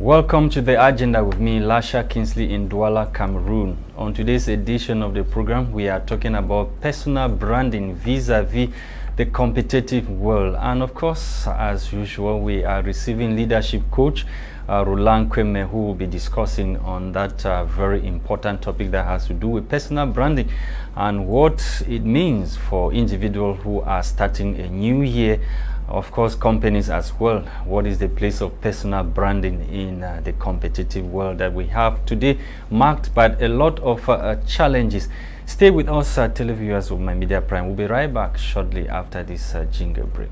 Welcome to the agenda with me, Lasha Kingsley in Douala, Cameroon. On today's edition of the program, we are talking about personal branding vis-a-vis the competitive world. And of course, as usual, we are receiving leadership coach Roland KWEMAIN, who will be discussing on that very important topic that has to do with personal branding and what it means for individuals who are starting a new year. Of course, companies as well. What is the place of personal branding in the competitive world that we have today, marked by a lot of challenges? Stay with us, televiewers of My Media Prime. We'll be right back shortly after this jingle break.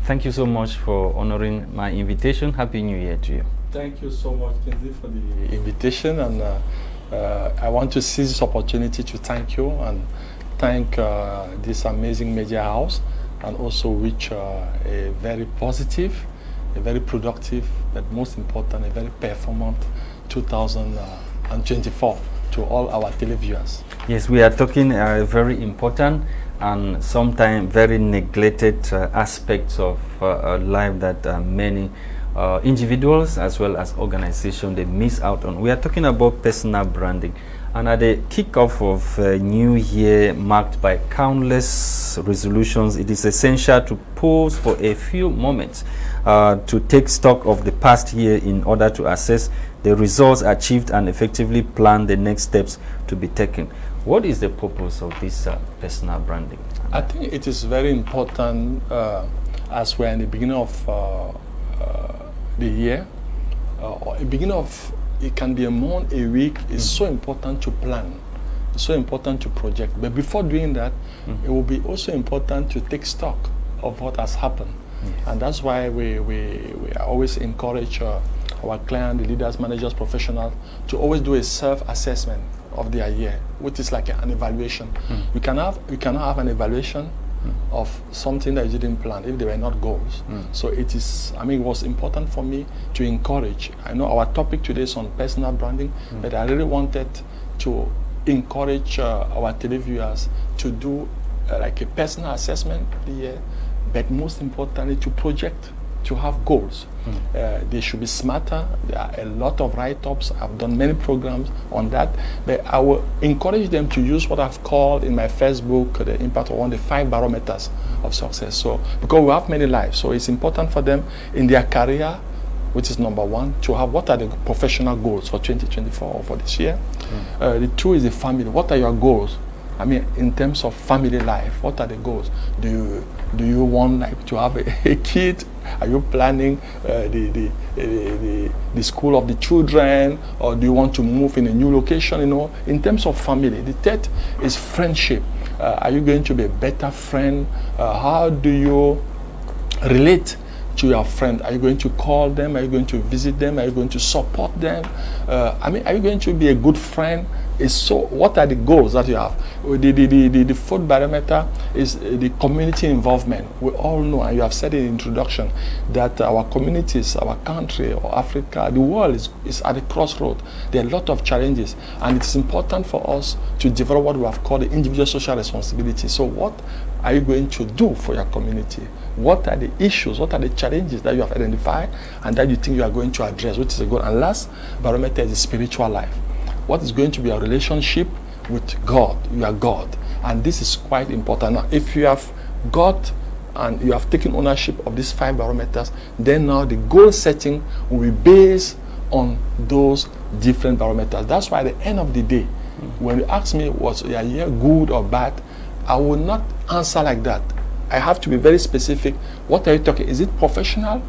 Thank you so much for honoring my invitation. Happy New Year to you. Thank you so much, Kingsley, for the invitation, and I want to seize this opportunity to thank you and thank this amazing media house, and also wish a very positive, a very productive, but most important, a very performant 2024 to all our televiewers. Yes, we are talking very important and sometimes very neglected aspects of life that many individuals as well as organizations they miss out on. We are talking about personal branding, and at the kickoff of a new year marked by countless resolutions, it is essential to pause for a few moments to take stock of the past year in order to assess the results achieved and effectively plan the next steps to be taken. What is the purpose of this personal branding? I think it is very important as we're in the beginning of the year, or a beginning of, it can be a month, a week. It's so important to plan. It's so important to project. But before doing that, it will be also important to take stock of what has happened. And that's why we always encourage our clients, the leaders, managers, professionals, to always do a self-assessment of their year, which is like an evaluation. You cannot have an evaluation of something that you didn't plan if they were not goals. So it is, I mean, it was important for me to encourage. I know our topic today is on personal branding, but I really wanted to encourage our televiewers to do like a personal assessment of the year, but most importantly to project, to have goals. They should be smarter. There are a lot of write-ups. I've done many programs on that, but I will encourage them to use what I've called in my first book, The Impact of the 5 barometers of success. So, because we have many lives, so it's important for them in their career, which is number one, to have what are the professional goals for 2024 or for this year. The two is the family. What are your goals? I mean, in terms of family life, what are the goals? Do you want like to have a kid? Are you planning the school of the children, or do you want to move in a new location? You know, in terms of family. The third is friendship. Are you going to be a better friend? How do you relate to your friend? Are you going to call them? Are you going to visit them? Are you going to support them? I mean, are you going to be a good friend? So what are the goals that you have? The fourth barometer is the community involvement. We all know, and you have said in the introduction, that our communities, our country, or Africa, the world is at a crossroad. There are a lot of challenges, and it is important for us to develop what we have called the individual social responsibility. So what are you going to do for your community? What are the issues, what are the challenges that you have identified and that you think you are going to address, which is a goal? And last barometer is the spiritual life. What is going to be a relationship with God? You are God. And this is quite important. Now, if you have got and you have taken ownership of these 5 barometers, then now the goal setting will be based on those different barometers. That's why at the end of the day, when you ask me, was your year good or bad, I will not answer like that. I have to be very specific. What are you talking? Is it professional?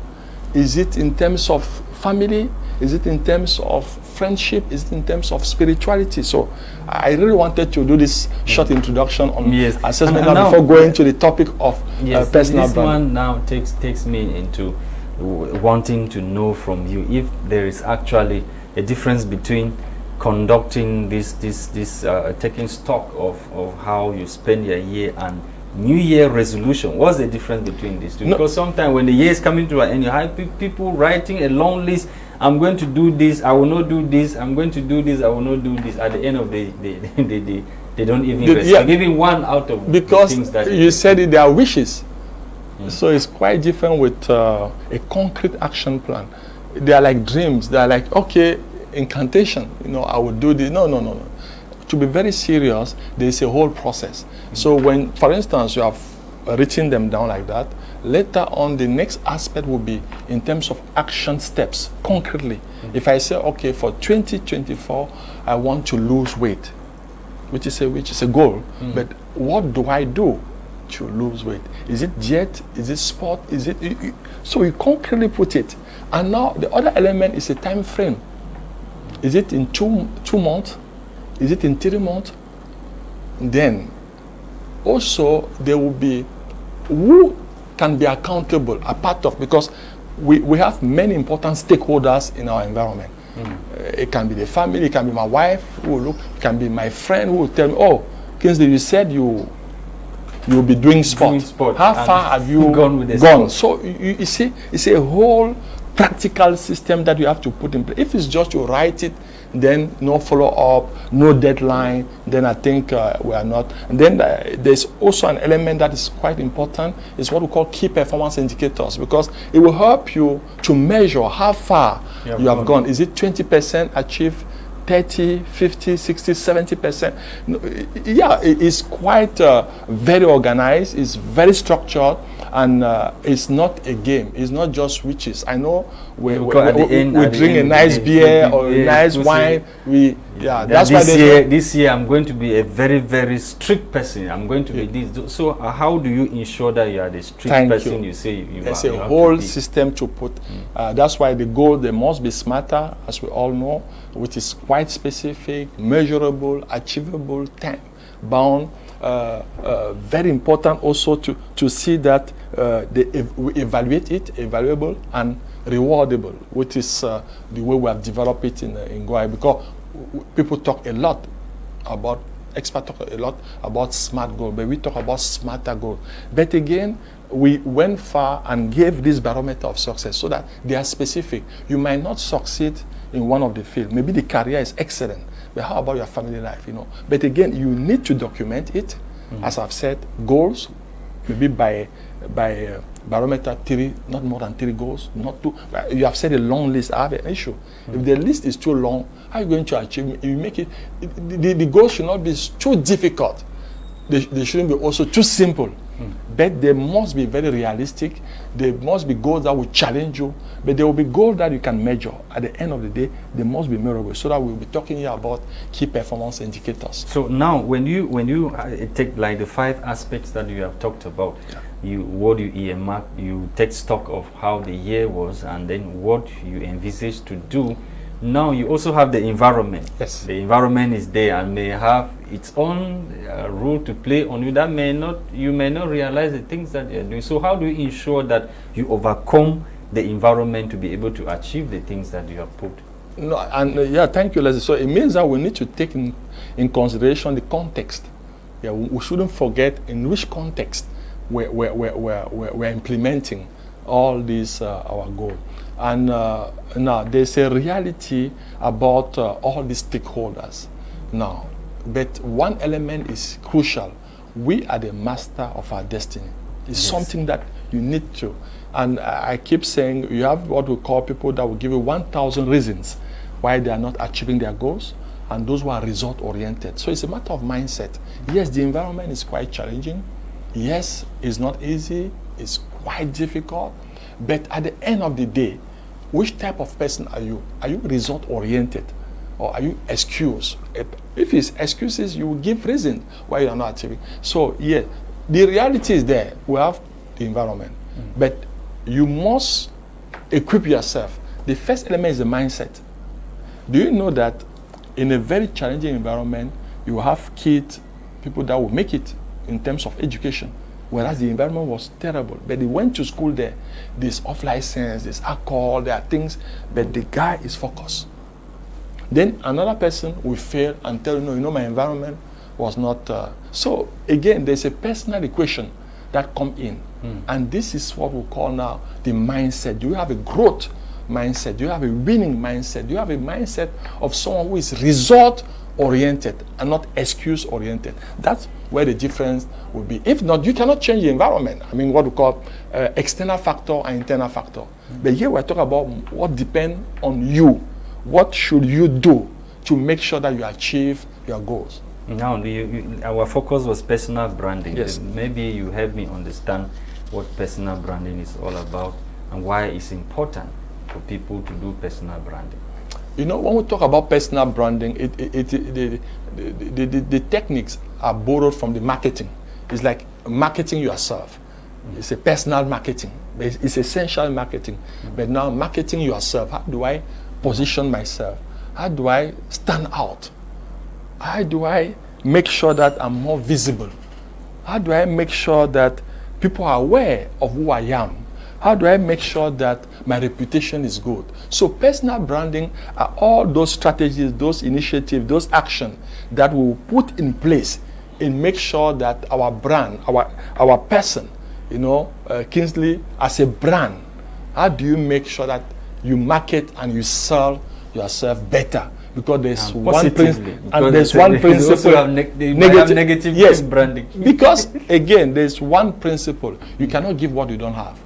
Is it in terms of family? Is it in terms of friendship? Is it in terms of spirituality? So I really wanted to do this short introduction on assessment now, before going to the topic of personal branding. This one now takes me into wanting to know from you if there is actually a difference between conducting this taking stock of how you spend your year and New Year resolution. What's the difference between these two? Because sometimes when the year is coming to an end, you have people writing a long list I'm going to do this, I will not do this, I'm going to do this, I will not do this. At the end of the day, they don't even respect even one out of the things that you said it, they are wishes. So it's quite different with a concrete action plan. They are like dreams. They are like, okay, incantation, you know, I will do this. No, no, no, no. To be very serious, there is a whole process. So when, for instance, you have written them down like that, later on the next aspect will be in terms of action steps, concretely. If I say, okay, for 2024, I want to lose weight, which is a goal, but what do I do to lose weight? Is it diet? Is it sport? Is it? So we concretely put it. And now the other element is a time frame. Is it in two months? Is it in 3 months? Then also there will be who can be accountable, a part of, because we have many important stakeholders in our environment. It can be the family, it can be my wife who will look, it can be my friend who will tell me, oh, Kingsley, you said you'll be doing sport. How far have you gone with the sport? So you see, it's a whole practical system that you have to put in place. If it's just you write it, then no follow-up, no deadline, then I think we are not. And then there's also an element that is quite important, is what we call key performance indicators, because it will help you to measure how far you have gone. Is it 20% achieved, 30, 50, 60, 70%? Yeah, it's quite very organized, it's very structured, and it's not a game. It's not just witches. I know we drink a nice beer or a nice wine. That's why this year I'm going to be a very, very strict person. I'm going to be this. So how do you ensure that you are the strict person you say you are? There's a whole system to put. That's why the goal, they must be smarter, as we all know, which is quite specific, measurable, achievable, time-bound. Very important also to see that we evaluate it, evaluable and rewardable, which is the way we have developed it in Goa, because people talk a lot about, experts talk a lot about smart goal, but we talk about smarter goal. But again, we went far and gave this barometer of success so that they are specific. You might not succeed in one of the fields. Maybe the career is excellent, but how about your family life, you know? But again, you need to document it. As I've said, goals, maybe by barometer 3, not more than 3 goals, not 2. You have said a long list. I have an issue. If the list is too long, how are you going to achieve it? You make it, the goals should not be too difficult. They shouldn't be also too simple. But they must be very realistic. They must be goals that will challenge you. But there will be goals that you can measure. At the end of the day, they must be measurable. So that we'll be talking here about key performance indicators. So now, when you take like the 5 aspects that you have talked about, what you earmark, you take stock of how the year was, and then what you envisage to do. Now you also have the environment. Yes. The environment is there and may have its own role to play on you. That you may not realize the things that you're doing. So how do you ensure that you overcome the environment to be able to achieve the things that you have put? No, and yeah, thank you, Leslie. So it means that we need to take in consideration the context. Yeah, we shouldn't forget in which context we're implementing all these our goals. And now there's a reality about all these stakeholders now. But one element is crucial. We are the master of our destiny. It's something that you need to. And I keep saying you have what we call people that will give you 1,000 reasons why they are not achieving their goals, and those who are result-oriented. So it's a matter of mindset. Yes, the environment is quite challenging. Yes, it's not easy. It's quite difficult. But at the end of the day, which type of person are you? Are you result-oriented, or are you excuse? If it's excuses, you will give reason why you are not achieving. So yeah, the reality is there. We have the environment, but you must equip yourself. The first element is the mindset. Do you know that in a very challenging environment, you have kids, people that will make it in terms of education, whereas the environment was terrible. But they went to school there. There's off-license, there's alcohol, there are things, but the guy is focused. Then another person will fail and tell you, no, my environment was not. So again, there's a personal equation that come in. And this is what we call now the mindset. Do you have a growth mindset? Do you have a winning mindset? Do you have a mindset of someone who is result-oriented and not excuse-oriented? That's where the difference will be. If not, you cannot change the environment. I mean, what we call external factor and internal factor. But here we're talking about what depends on you. What should you do to make sure that you achieve your goals? Now, our focus was personal branding. Yes. Maybe you help me understand what personal branding is all about and why it's important for people to do personal branding. You know, when we talk about personal branding, the techniques are borrowed from the marketing. It's like marketing yourself. It's a personal marketing. It's essential marketing. But now marketing yourself, how do I position myself? How do I stand out? How do I make sure that I'm more visible? How do I make sure that people are aware of who I am? How do I make sure that my reputation is good? So personal branding are all those strategies, those initiatives, those actions that we will put in place and make sure that our brand, our person, you know, Kingsley as a brand, how do you make sure that you market and you sell yourself better? Because there's one principle, and there's one principle. Negative yes, branding. Because again, there's one principle: you cannot give what you don't have.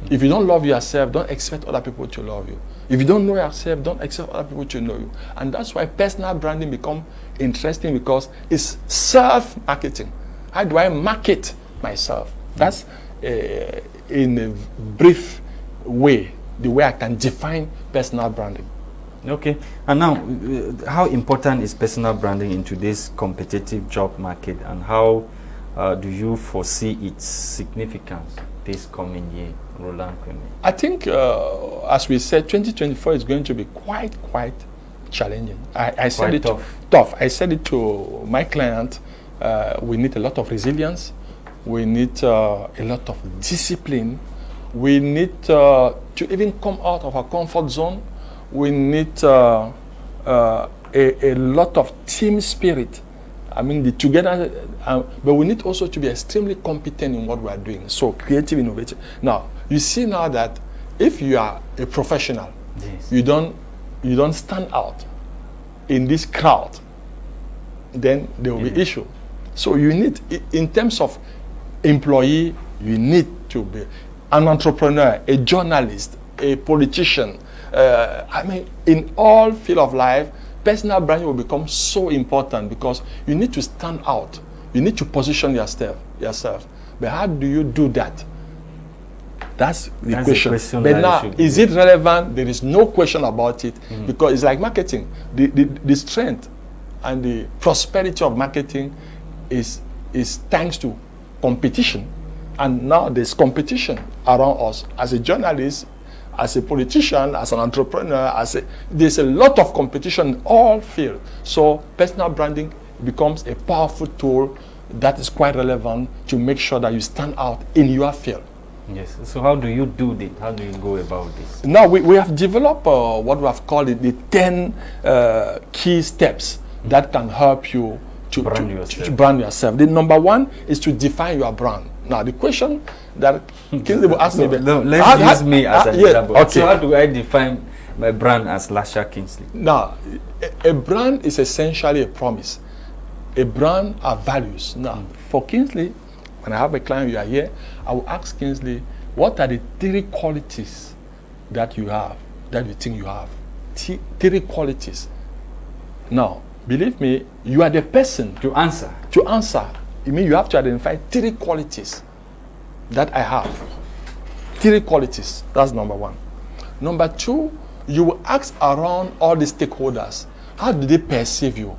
If you don't love yourself, don't expect other people to love you. If you don't know yourself, don't expect other people to know you. And that's why personal branding becomes interesting, because it's self-marketing. How do I market myself? That's in a brief way, the way I can define personal branding. Okay. And now, how important is personal branding in today's competitive job market, and how do you foresee its significance this coming year, Roland KWEMAIN? I think, as we said, 2024 is going to be quite challenging. I said it tough. I said it to my client. We need a lot of resilience. We need a lot of discipline. We need to even come out of our comfort zone. We need a lot of team spirit. I mean, the together, but we need also to be extremely competent in what we are doing. So creative, innovative. Now, you see now that if you are a professional, yes, you don't stand out in this crowd, then there will be issue. So you need, in terms of employee, you need to be an entrepreneur, a journalist, a politician. I mean, in all field of life, personal branding will become so important, because you need to stand out. You need to position yourself. But how do you do that? That's the question. But now, is it relevant? There is no question about it, because it's like marketing. The strength and the prosperity of marketing is thanks to competition. And now there's competition around us. As a journalist, as a politician, as an entrepreneur, there's a lot of competition in all fields. So personal branding becomes a powerful tool that is quite relevant to make sure that you stand out in your field. Yes. So how do you do this? How do you go about this? Now we have developed what we have called the 10 key steps that can help you to brand yourself. The number one is to define your brand. Now the question that Kingsley will ask me, let's use me as an example. Okay. So how do I define my brand as Lasha Kingsley? Now, a brand is essentially a promise. A brand are values. Now, for Kingsley, when I have a client, you are here, I will ask Kingsley, what are the 3 qualities that you have, that you think you have? 3 qualities. Now, believe me, you are the person to answer. To answer. You mean you have to identify 3 qualities that I have. 3 qualities. That's number one. Number two, you will ask around all the stakeholders. How do they perceive you?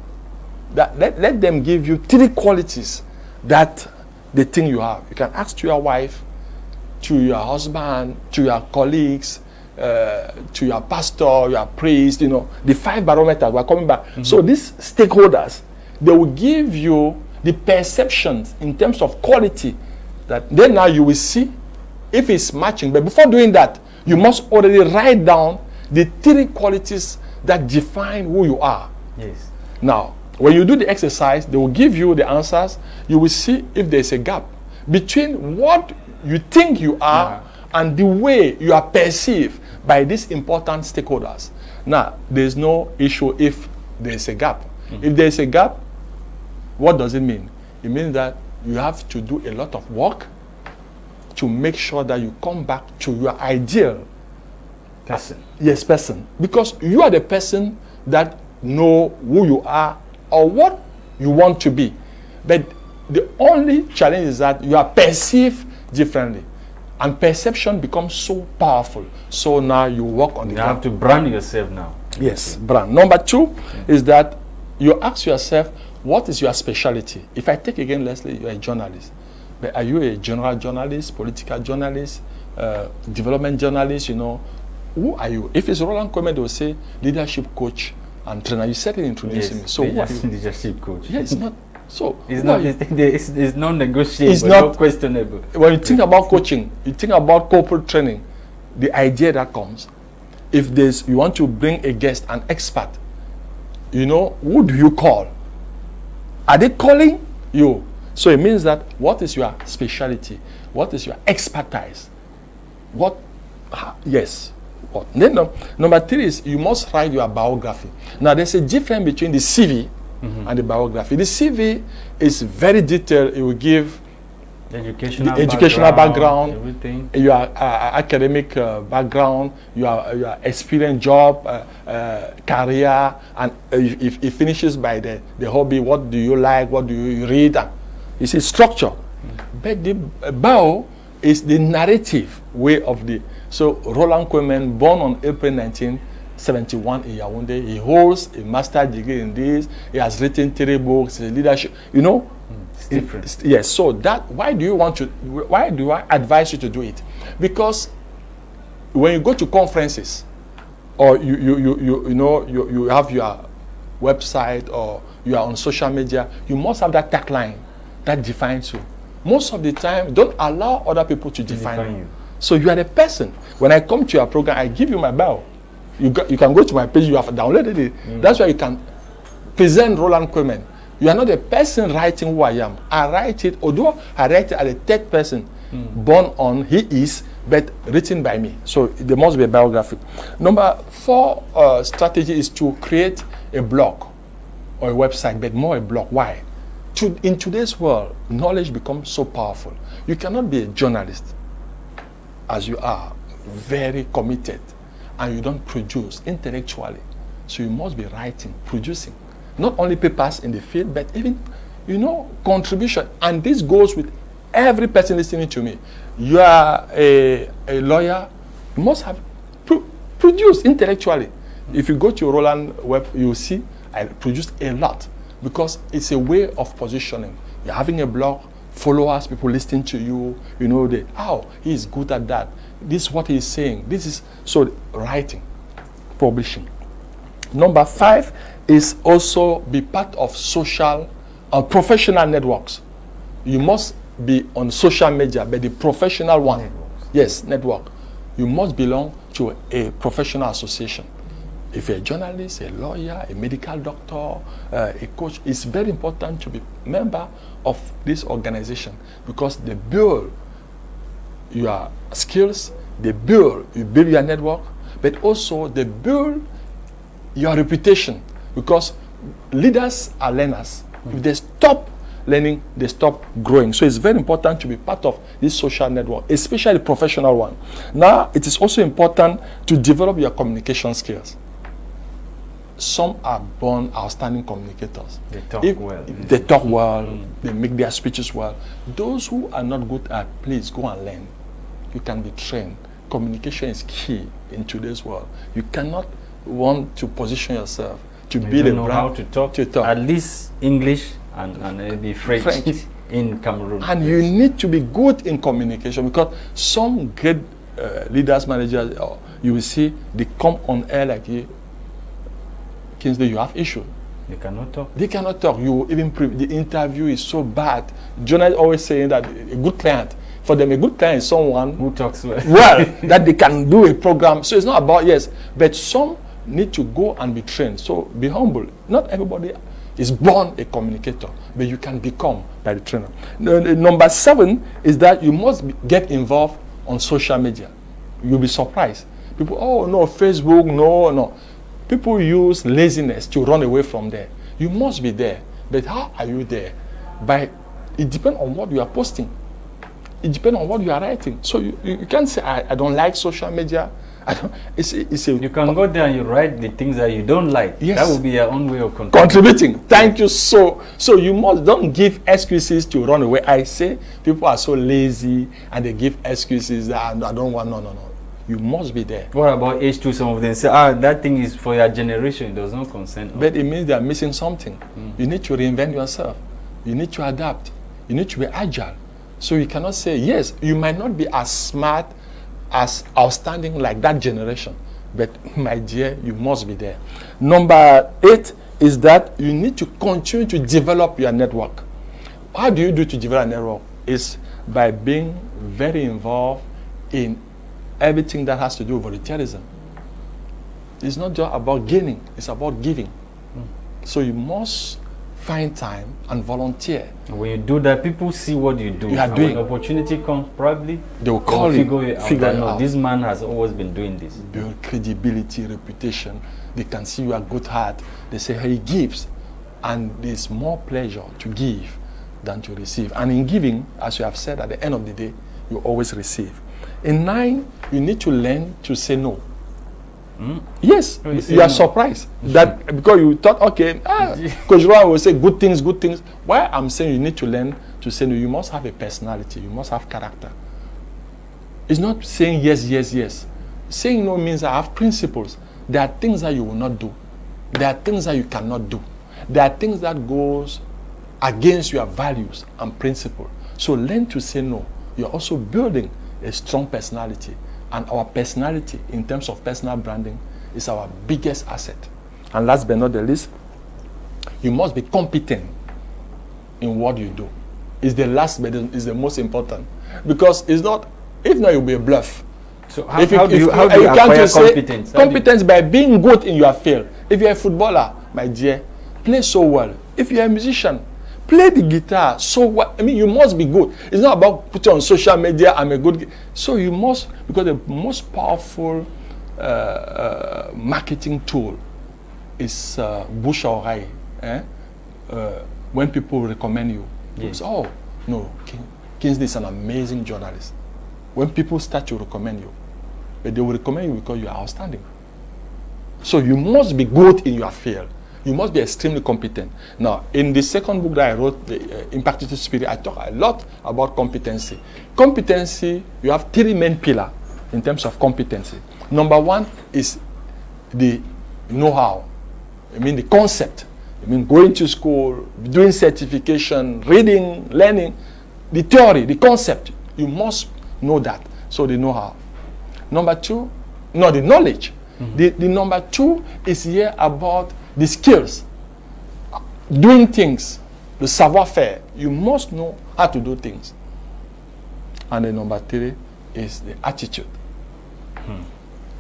Let them give you 3 qualities that they think you have. You can ask to your wife, to your husband, to your colleagues, to your pastor, your priest, you know, the 5 barometers. We're coming back. So these stakeholders, they will give you the perceptions in terms of quality, that then now you will see if it's matching. But before doing that, you must already write down the 3 qualities that define who you are. Yes. Now, when you do the exercise, they will give you the answers. You will see if there's a gap between what you think you are and the way you are perceived by these important stakeholders. Now, there's no issue if there's a gap. If there's a gap, what does it mean? It means that you have to do a lot of work to make sure that you come back to your ideal person. Yes, person. Because you are the person that know who you are or what you want to be. But the only challenge is that you are perceived differently. And perception becomes so powerful. So now you work on the You have to brand yourself now. Yes, brand. Number two is that you ask yourself, what is your specialty? If I take again, Leslie, you're a journalist. But are you a general journalist, political journalist, development journalist, you know? Who are you? If it's Roland KWEMAIN, they will say leadership coach and trainer. You said it introducing me. So what are you? Leadership coach. Yeah, it's not. So it's not. It's non-negotiable. It's not questionable. When you think about coaching, you think about corporate training. The idea that comes, if there's you want to bring a guest, an expert, you know, who do you call? Are they calling you? So it means that what is your specialty? What is your expertise? What? Yes. What? Then number three is you must write your biography. Now there's a difference between the CV and the biography. The CV is very detailed. It will give educational background, everything. Your academic background, your experience, job, career, and if it finishes by the hobby, what do you like, what do you read? It's a structure. But the bio is the narrative way of the. So Roland KWEMAIN, born on April 1971 in Yaoundé, he holds a master's degree in this. He has written 3 books, leadership. You know, it's different. Yes. So that why do I advise you to do it? Because when you go to conferences, or you have your website or you are on social media, you must have that tagline that defines you. Most of the time, don't allow other people to define you. So you are the person. When I come to your program, I give you my bio. You can go to my page, you have downloaded it. That's why you can present Roland KWEMAIN. You are not the person writing who I am. I write it, although I write it as a third person, born on he is, but written by me. So there must be a biography. Number 4 strategy is to create a blog or a website, but more a blog. Why? In today's world, knowledge becomes so powerful. You cannot be a journalist as you are, very committed, and you don't produce intellectually. So you must be writing, producing. Not only papers in the field, but even, you know, contribution. And this goes with every person listening to me. You are a lawyer, you must have produced intellectually. If you go to Roland Web, you'll see I produced a lot because it's a way of positioning. You're having a blog, followers, people listening to you, you know, he's good at that. This is what he's saying. This is, so writing, publishing. Number 5 is also be part of social or professional networks. You must be on social media, but the professional one. Networks. Yes, network. You must belong to a professional association. If you're a journalist, a lawyer, a medical doctor, a coach, it's very important to be a member of this organization because they build your skills, you build your network, but also they build your reputation because leaders are learners. If they stop learning, they stop growing. So it's very important to be part of this social network, especially professional one. Now, it is also important to develop your communication skills. Some are born outstanding communicators. They talk well. They talk well, they make their speeches well. Those who are not good at, please go and learn. You can be trained. Communication is key in today's world. You cannot want to position yourself to build a brand. How to talk. At least English and maybe French in Cameroon. And you need to be good in communication because some great leaders, managers, you will see, they come on air like you. Kingsley, you have issue. They cannot talk. They cannot talk. You even the interview is so bad. Journalists always saying that a good client, for them, a good client is someone who talks well. That they can do a program. So it's not about but some need to go and be trained. So be humble. Not everybody is born a communicator, but you can become by the trainer. Number 7 is that you must get involved on social media. You'll be surprised. People, oh no, Facebook, no. People use laziness to run away from there. You must be there. But how are you there? It depends on what you are posting. It depends on what you are writing. So you can't say, I don't like social media. You can go there and you write the things that you don't like. Yes. That would be your own way of contributing. Thank you. So you don't give excuses to run away. I say people are so lazy and they give excuses that I don't want. No. You must be there. What about H2? Some of them say, that thing is for your generation. It does not concern us. But it means they are missing something. You need to reinvent yourself. You need to adapt. You need to be agile. So you cannot say, yes, you might not be as smart, as outstanding like that generation. But my dear, you must be there. Number 8 is that you need to continue to develop your network. How do you do to develop a network? It's by being very involved in everything that has to do with volunteerism. It's not just about gaining, it's about giving. So you must find time and volunteer. And when you do that, people see what you do. You are doing. When opportunity comes, probably they will call you, figure out. This man has always been doing this. Build credibility, reputation. They can see you are good heart. They say, hey, he gives. And there's more pleasure to give than to receive. And in giving, as you have said, at the end of the day, you always receive. In 9, you need to learn to say no. Yes, you are surprised that because you thought, okay, Coach Roland will say good things. Why I'm saying you need to learn to say no, you must have a personality, you must have character. It's not saying yes. Saying no means I have principles. There are things that you will not do. There are things that you cannot do. There are things that goes against your values and principles. So learn to say no. You're also building a strong personality. And our personality, in terms of personal branding, is our biggest asset. And last but not the least, you must be competent in what you do. It's the last but it's the most important. Because it's not, if not, you'll be a bluff. So how do you acquire competence? Competence by being good in your field. If you're a footballer, my dear, play so well. If you're a musician, play the guitar so well. I mean, you must be good. It's not about putting on social media, I'm a good. So you must, because the most powerful marketing tool is bouche à oreille. When people recommend you, yes. Say, oh, no, Kingsley is an amazing journalist. When people start to recommend you, but they will recommend you because you are outstanding. So you must be good in your field. You must be extremely competent. Now, in the second book that I wrote, the Impactful Spirit, I talk a lot about competency. Competency, you have 3 main pillars in terms of competency. Number 1 is the know-how. I mean the concept. I mean going to school, doing certification, reading, learning. The theory, the concept, you must know that. So the know-how. Number 2, no, the knowledge. The number 2 is here about the skills, doing things, the savoir-faire. You must know how to do things. And the number 3 is the attitude.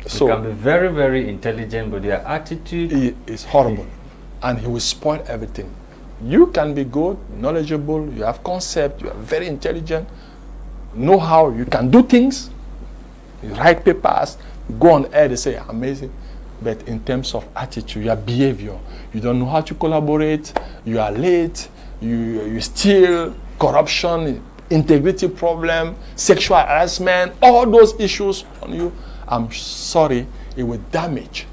So you can be very, very intelligent, but your attitude is horrible. And he will spoil everything. You can be good, knowledgeable, you have concept, you are very intelligent, know how you can do things, you write papers, you go on air, they say, amazing. But in terms of attitude, your behavior, you don't know how to collaborate, you are late, you steal, corruption, integrity problem, sexual harassment, all those issues on you, I'm sorry, it will damage.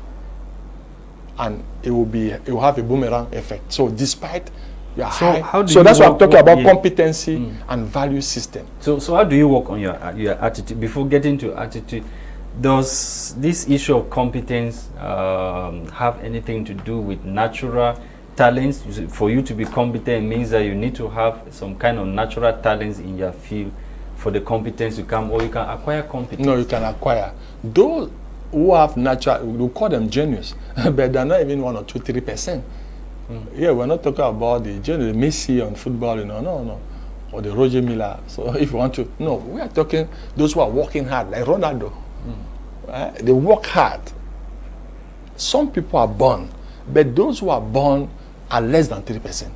And it will have a boomerang effect. So despite your high, so that's what I'm talking about, competency and value system. So how do you work on your attitude? Before getting to attitude, does this issue of competence have anything to do with natural talents? For you to be competent, it means that you need to have some kind of natural talents in your field for the competence to come, or you can acquire competence? No, you can acquire. Those who have natural, we call them genius, but they're not even 1 or 2, 3%. Yeah, we're not talking about the genius, Messi on football, you know, no. Or the Roger Miller. So if you want to, no, we are talking those who are working hard, like Ronaldo. They work hard. Some people are born, but those who are born are less than 3%.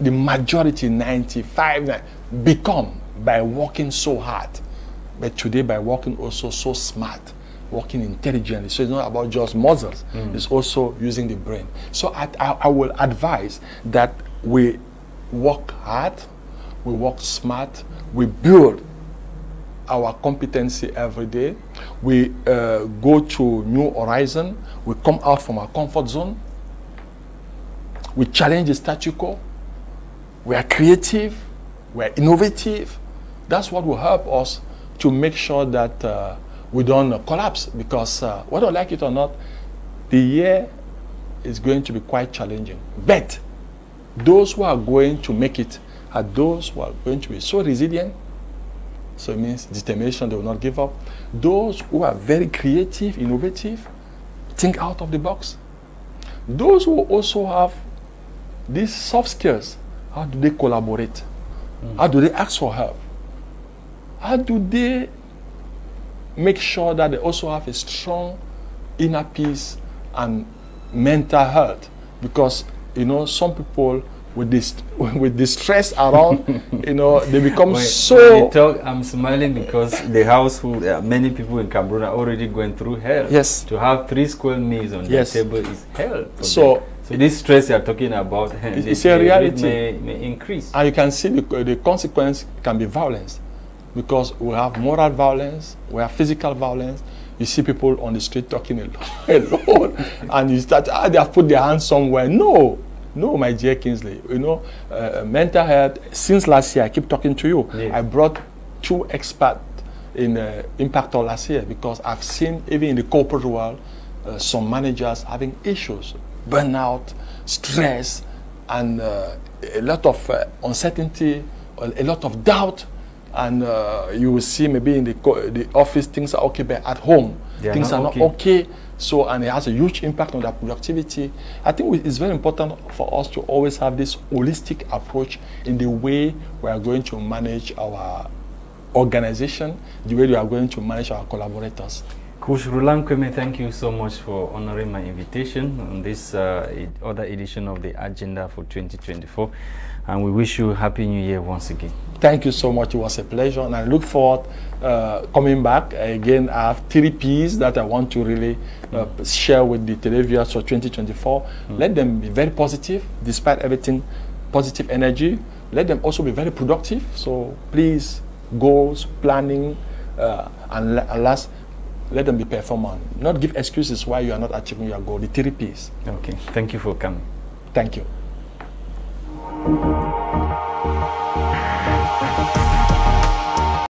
The majority, 95%, become by working so hard. But today, by working also so smart, working intelligently. So it's not about just muscles. It's also using the brain. So I will advise that we work hard, we work smart, we build our competency every day. We go to new horizon. We come out from our comfort zone. We challenge the status quo. We are creative. We are innovative. That's what will help us to make sure that we don't collapse, because whether I like it or not, the year is going to be quite challenging. But those who are going to make it are those who are going to be so resilient. So it means determination, they will not give up. Those who are very creative, innovative, think out of the box. Those who also have these soft skills, how do they collaborate? How do they ask for help? How do they make sure that they also have a strong inner peace and mental health? Because, you know, some people with this stress around, you know, they become so... You talk, I'm smiling because the household, many people in Cameroon are already going through hell. Yes. To have 3 square meals on the table is hell. So this stress you're talking about, it's a reality. May increase. And you can see the consequence can be violence, because we have moral violence, we have physical violence. You see people on the street talking alone, and you start, they have put their hands somewhere. No, my dear Kingsley, you know, mental health, since last year, I keep talking to you. Yes. I brought 2 experts in Impact last year, because I've seen, even in the corporate world, some managers having issues, burnout, stress, and a lot of uncertainty, a lot of doubt. And you will see maybe in the office things are okay, but at home things are not okay. So, and it has a huge impact on their productivity. I think it's very important for us to always have this holistic approach in the way we are going to manage our organization, the way we are going to manage our collaborators. Coach Roland KWEMAIN, thank you so much for honoring my invitation on this other edition of the agenda for 2024. And we wish you a Happy New Year once again. Thank you so much. It was a pleasure. And I look forward coming back. Again, I have 3 Ps that I want to really share with the televiewers for 2024. Let them be very positive, despite everything, positive energy. Let them also be very productive. So please, goals, planning, and last, let them be performant. Not give excuses why you are not achieving your goal. The 3 Ps. Okay. Thank you for coming. Thank you.